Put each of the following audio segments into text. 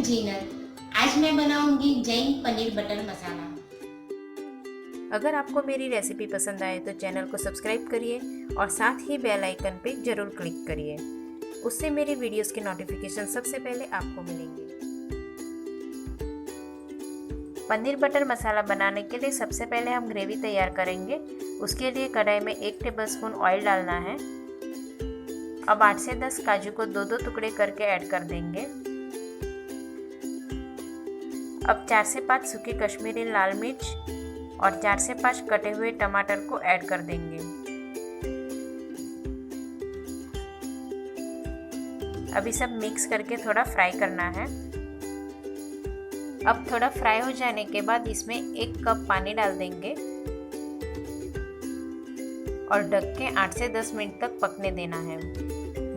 जीनत। आज मैं बनाऊंगी जैन पनीर बटर मसाला। अगर आपको मेरी रेसिपी पसंद आए तो चैनल को सब्सक्राइब करिए और साथ ही बेल आइकन पे ज़रूर क्लिक करिए। उससे मेरी वीडियोस के नोटिफिकेशन सबसे पहले आपको मिलेंगे। पनीर बटर मसाला बनाने के लिए सबसे पहले हम ग्रेवी तैयार करेंगे। उसके लिए कढ़ाई में 1 टेबलस्पून ऑयल डालना है। अब 8 से 10 काजू को 2-2 टुकड़े करके ऐड कर देंगे। अब 4 से 5 सूखी कश्मीरी लाल मिर्च और 4 से 5 कटे हुए टमाटर को ऐड कर देंगे। अभी सब मिक्स करके थोड़ा फ्राई करना है। अब थोड़ा फ्राई हो जाने के बाद इसमें 1 कप पानी डाल देंगे और ढक के 8 से 10 मिनट तक पकने देना है,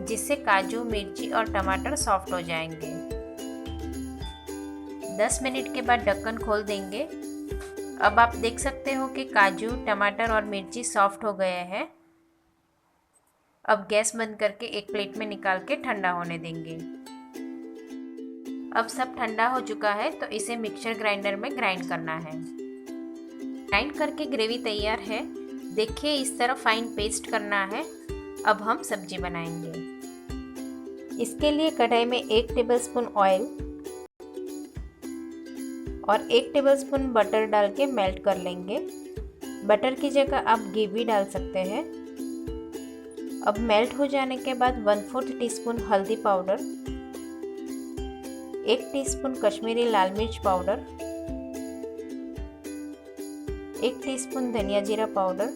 जिससे काजू, मिर्ची और टमाटर सॉफ्ट हो जाएंगे। 10 मिनट के बाद ढक्कन खोल देंगे। अब आप देख सकते हो कि काजू, टमाटर और मिर्ची सॉफ्ट हो गए हैं। अब गैस बंद करके एक प्लेट में निकाल के ठंडा होने देंगे। अब सब ठंडा हो चुका है तो इसे मिक्सर ग्राइंडर में ग्राइंड करना है। ग्राइंड करके ग्रेवी तैयार है। देखिए इस तरह फाइन पेस्ट करना है। अब हम सब्जी बनाएंगे। इसके लिए कढ़ाई में 1 टेबलस्पून ऑयल और 1 टेबलस्पून बटर डाल के मेल्ट कर लेंगे। बटर की जगह आप घी भी डाल सकते हैं। अब मेल्ट हो जाने के बाद 1/4 टीस्पून हल्दी पाउडर, 1 टीस्पून कश्मीरी लाल मिर्च पाउडर, 1 टीस्पून धनिया जीरा पाउडर,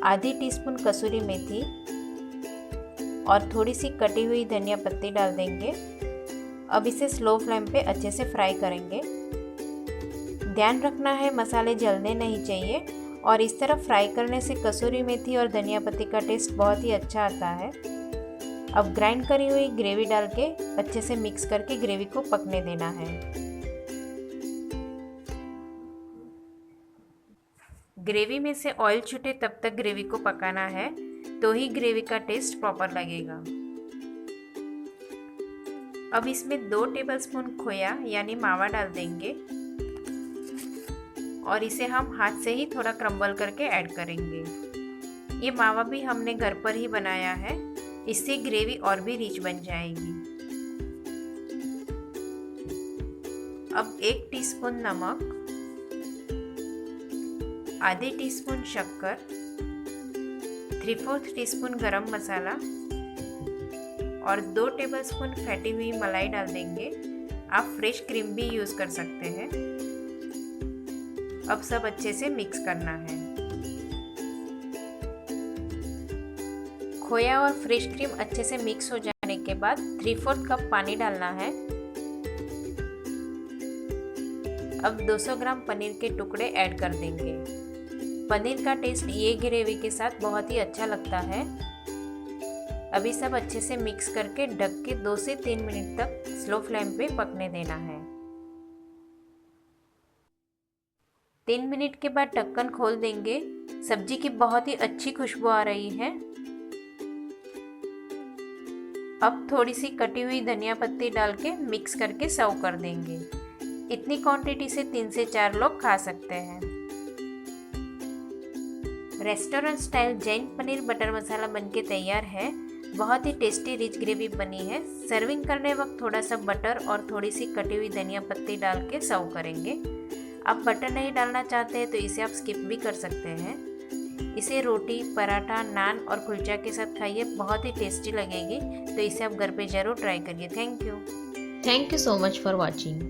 आधी टीस्पून कसूरी मेथी और थोड़ी सी कटी हुई धनिया पत्ती डाल देंगे। अब इसे स्लो फ्लेम पे अच्छे से फ्राई करेंगे। ध्यान रखना है मसाले जलने नहीं चाहिए और इस तरह फ्राई करने से कसूरी मेथी और धनिया पत्ती का टेस्ट बहुत ही अच्छा आता है। अब ग्राइंड करी हुई ग्रेवी डाल के अच्छे से मिक्स करके ग्रेवी को पकने देना है। ग्रेवी में से ऑयल छूटे तब तक ग्रेवी को पकाना है, तो ही ग्रेवी का टेस्ट प्रॉपर लगेगा। अब इसमें 2 टेबलस्पून खोया यानी मावा डाल देंगे और इसे हम हाथ से ही थोड़ा क्रम्बल करके ऐड करेंगे। ये मावा भी हमने घर पर ही बनाया है, इससे ग्रेवी और भी रिच बन जाएगी। अब 1 टीस्पून नमक, आधे टीस्पून शक्कर, 3/4 टीस्पून गरम मसाला और 2 टेबलस्पून फैटी हुई मलाई डाल देंगे। आप फ्रेश क्रीम भी यूज़ कर सकते हैं। अब सब अच्छे से मिक्स करना है। खोया और फ्रेश क्रीम अच्छे से मिक्स हो जाने के बाद 3/4 कप पानी डालना है। अब 200 ग्राम पनीर के टुकड़े ऐड कर देंगे। पनीर का टेस्ट ये ग्रेवी के साथ बहुत ही अच्छा लगता है। अभी सब अच्छे से मिक्स करके ढक के 2 से 3 मिनट तक स्लो फ्लेम पे पकने देना है। 3 मिनट के बाद ढक्कन खोल देंगे। सब्जी की बहुत ही अच्छी खुशबू आ रही है। अब थोड़ी सी कटी हुई धनिया पत्ती डाल के मिक्स करके सर्व कर देंगे। इतनी क्वांटिटी से 3 से 4 लोग खा सकते हैं। Restaurant style Jain paneer butter masala बनके तैयार है। बहुत ही टेस्टी रिच ग्रेवी बनी है। सर्विंग करने वक्त थोड़ा सा बटर और थोड़ी सी कटी हुई धनिया पत्ती डाल के सर्व करेंगे। आप बटर नहीं डालना चाहते हैं तो इसे आप स्किप भी कर सकते हैं। इसे रोटी, पराठा, नान और कुलचा के साथ खाइए, बहुत ही टेस्टी लगेगी। तो इसे आप घर पे ज़रूर ट्राई करिए। Thank you so much for watching.